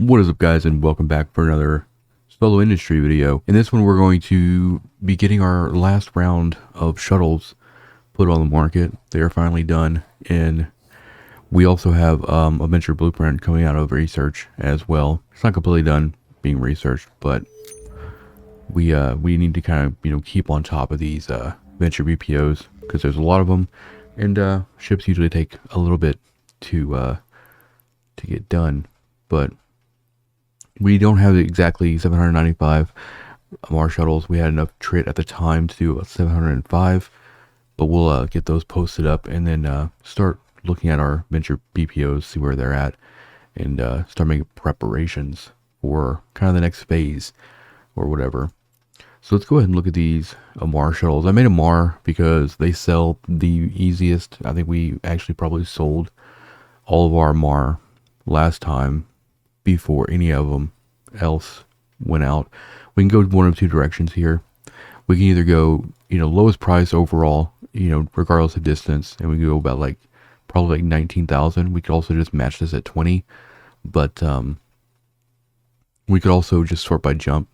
What is up, guys, and welcome back for another solo industry video. In this one, we're going to be getting our last round of shuttles put on the market. They are finally done, and we also have a venture blueprint coming out of research as well. It's not completely done being researched, but we need to kind of keep on top of these venture BPOs because there's a lot of them, and ships usually take a little bit to get done, but we don't have exactly 795 Mars shuttles. We had enough trit at the time to do about 705, but we'll get those posted up and then start looking at our venture BPOs, see where they're at, and start making preparations for kind of the next phase or whatever. So let's go ahead and look at these Mars shuttles. I made a Mar because they sell the easiest. I think we actually probably sold all of our Mar last time before any of them else went out. We can go one of two directions here. We can either go, lowest price overall, regardless of distance, and we can go about probably 19,000. We could also just match this at 20, but we could also just sort by jump,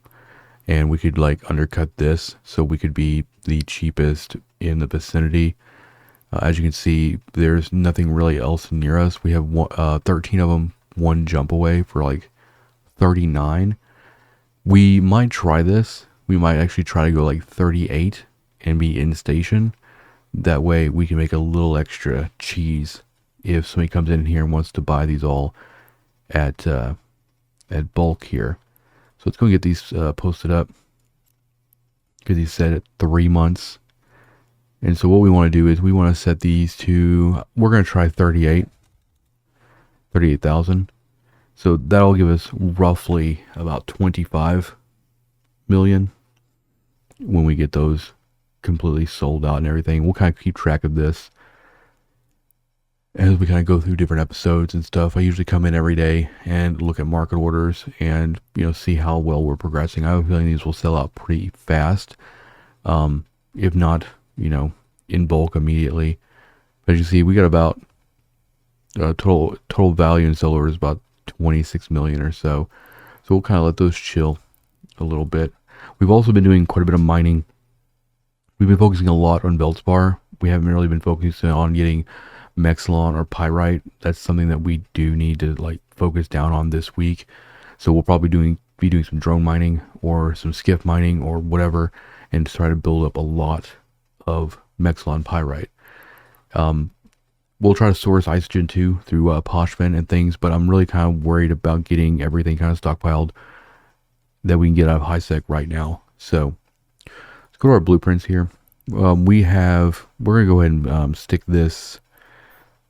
and we could undercut this, so we could be the cheapest in the vicinity. As you can see, there's nothing really else near us. We have 13 of them, one jump away for 39. We might try this. We might actually try to go 38 and be in station. That way we can make a little extra cheese if somebody comes in here and wants to buy these all at bulk here. So let's go and get these posted up. Get these set at 3 months. And so what we want to do is we want to set these to, we're going to try 38,000. So that'll give us roughly about 25 million when we get those completely sold out and everything. We'll kind of keep track of this as we kind of go through different episodes and stuff. I usually come in every day and look at market orders and, see how well we're progressing. I have a feeling these will sell out pretty fast. If not, in bulk immediately. But as you see, we got about total value in solar is about 26 million or so. So we'll kind of let those chill a little bit. We've also been doing quite a bit of mining. We've been focusing a lot on Veldspar. We haven't really been focusing on getting Mexilon or Pyrite. That's something that we do need to focus down on this week. So we'll probably be doing some drone mining or some skiff mining or whatever, and try to build up a lot of Mexilon Pyrite. We'll try to source isogen too through Poshvent and things, but I'm really kind of worried about getting everything kind of stockpiled that we can get out of HiSec right now. So let's go to our blueprints here. We're gonna go ahead and stick this.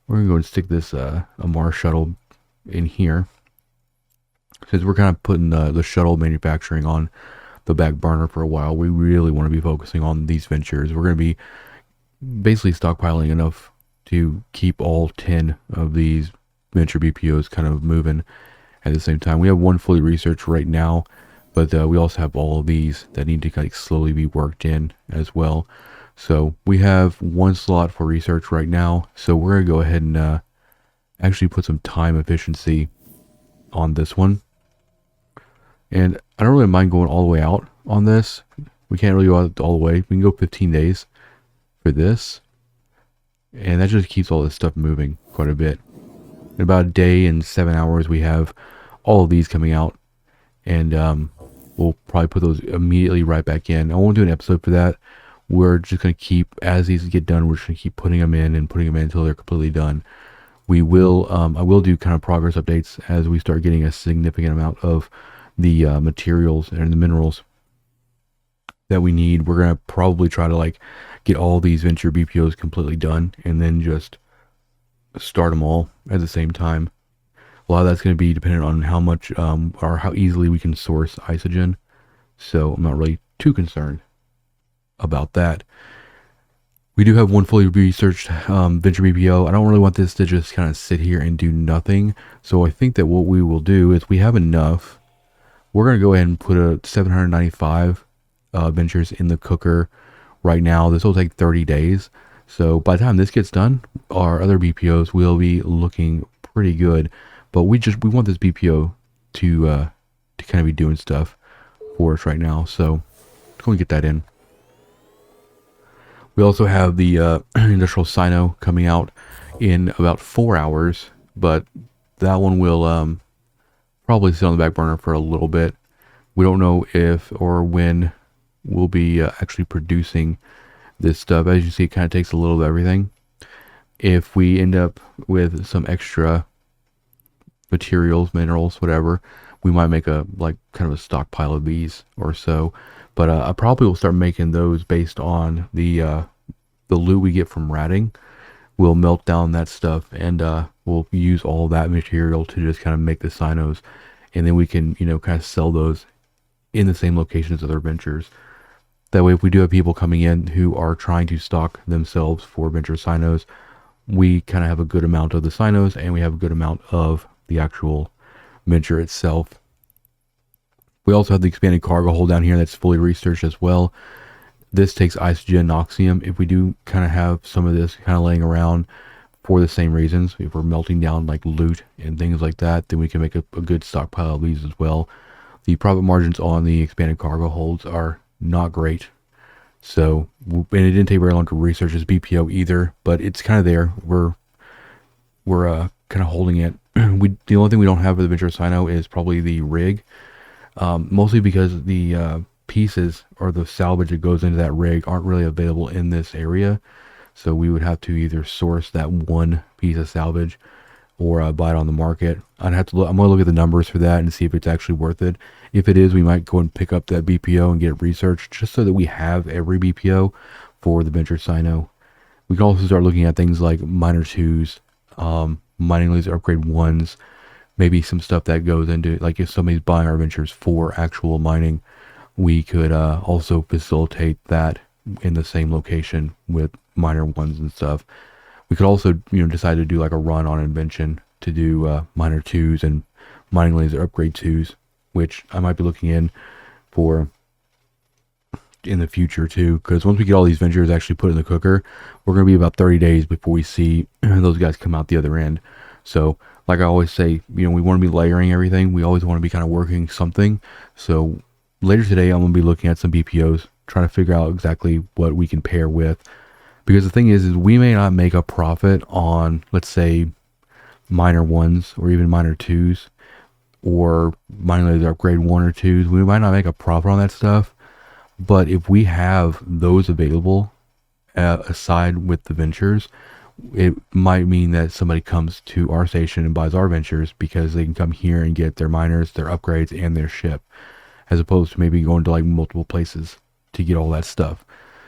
We're gonna go and stick this a Mars shuttle in here, because we're kind of putting the shuttle manufacturing on the back burner for a while. We really want to be focusing on these ventures. We're going to be basically stockpiling enough to keep all 10 of these venture BPOs kind of moving at the same time. We have one fully researched right now, but we also have all of these that need to slowly be worked in as well. So we have one slot for research right now. So we're going to go ahead and actually put some time efficiency on this one. And I don't really mind going all the way out on this. We can't really go out all the way. We can go 15 days for this. And that just keeps all this stuff moving quite a bit. In about a day and 7 hours, we have all of these coming out. And we'll probably put those immediately right back in. I won't do an episode for that. We're just going to keep, as these get done, we're just going to keep putting them in until they're completely done. We will, I will do kind of progress updates as we start getting a significant amount of the materials and the minerals that we need. We're going to probably try to get all these venture BPOs completely done and then just start them all at the same time. A lot of that's going to be dependent on how much or how easily we can source isogen. So I'm not really too concerned about that. We do have one fully researched venture BPO. I don't really want this to just kind of sit here and do nothing. So I think that what we will do is we have enough. We're going to go ahead and put a 795 ventures in the cooker right now. This will take 30 days. So by the time this gets done, our other BPOs will be looking pretty good. But we want this BPO to kind of be doing stuff for us right now. So let's go and get that in. We also have the industrial Sino coming out in about 4 hours, but that one will probably sit on the back burner for a little bit. We don't know if or when we'll be actually producing this stuff. As you see, it kind of takes a little of everything. If we end up with some extra materials, minerals, whatever, we might make a kind of a stockpile of these or so. But I probably will start making those based on the loot we get from ratting. We'll melt down that stuff and we'll use all that material to just kind of make the Sinos, and then we can kind of sell those in the same location as other ventures. That way, if we do have people coming in who are trying to stock themselves for venture Sinos, we kind of have a good amount of the Sinos and we have a good amount of the actual venture itself. We also have the expanded cargo hold down here that's fully researched as well. This takes isogen and oxium. If we do kind of have some of this kind of laying around for the same reasons, if we're melting down like loot and things like that, then we can make a good stockpile of these as well. The profit margins on the expanded cargo holds are not great. So, and it didn't take very long to research this BPO either, but it's kind of there. We're kind of holding it. The only thing we don't have for the Venture Sino is probably the rig, mostly because the pieces or the salvage that goes into that rig aren't really available in this area. So we would have to either source that one piece of salvage or buy it on the market. I'd have to look. I'm going to look at the numbers for that and see if it's actually worth it. If it is, we might go and pick up that BPO and get it researched just so that we have every BPO for the Venture Sino. We can also start looking at things like miner 2s, mining laser upgrade 1s, maybe some stuff that goes into, like if somebody's buying our ventures for actual mining, we could also facilitate that in the same location with miner 1s and stuff. We could also, decide to do like a run on invention to do miner 2s and mining laser upgrade 2s, which I might be looking in for in the future too, because once we get all these ventures actually put in the cooker, we're going to be about 30 days before we see those guys come out the other end. So like I always say, we want to be layering everything. We always want to be kind of working something. So later today, I'm going to be looking at some BPOs, trying to figure out exactly what we can pair with. Because the thing is we may not make a profit on, let's say, miner 1s or even miner 2s or mining laser upgrade 1 or 2s. We might not make a profit on that stuff. But if we have those available aside with the ventures, it might mean that somebody comes to our station and buys our ventures because they can come here and get their miners, their upgrades, and their ship, as opposed to maybe going to like multiple places to get all that stuff.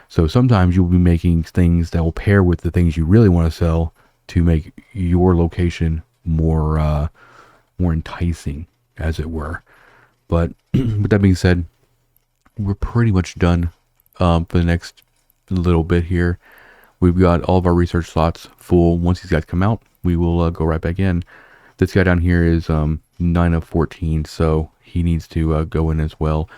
So sometimes you'll be making things that will pair with the things you really want to sell to make your location more enticing, as it were. But with that being said, we're pretty much done for the next little bit here. We've got all of our research slots full. Once these guys come out, we will go right back in. This guy down here is 9 of 14, so he needs to go in as well.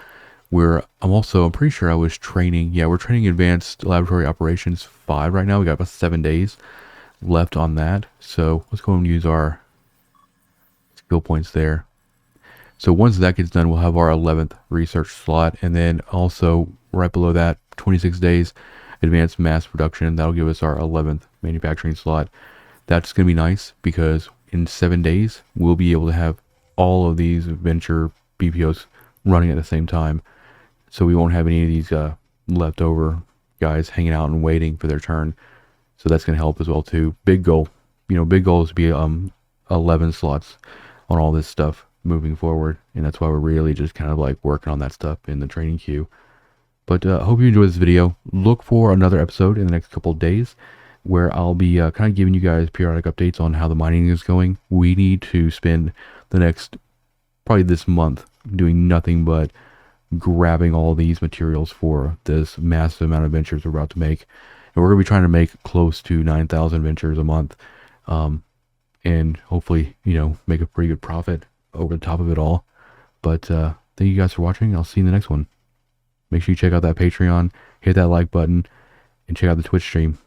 I'm pretty sure I was training. Yeah, we're training Advanced Laboratory Operations 5 right now. We got about 7 days left on that. So let's go and use our skill points there. So once that gets done, we'll have our 11th research slot. And then also right below that, 26 days, Advanced Mass Production. That'll give us our 11th manufacturing slot. That's going to be nice because in 7 days, we'll be able to have all of these venture BPOs running at the same time. So we won't have any of these leftover guys hanging out and waiting for their turn. So that's going to help as well too. Big goal. Big goal is to be 11 slots on all this stuff moving forward. And that's why we're really just kind of like working on that stuff in the training queue. But I hope you enjoyed this video. Look for another episode in the next couple of days where I'll be kind of giving you guys periodic updates on how the mining is going. We need to spend the next, probably this month, doing nothing but grabbing all these materials for this massive amount of ventures we're about to make. And we're going to be trying to make close to 9,000 ventures a month. And hopefully, make a pretty good profit over the top of it all. But thank you guys for watching. I'll see you in the next one. Make sure you check out that Patreon, hit that like button, and check out the Twitch stream.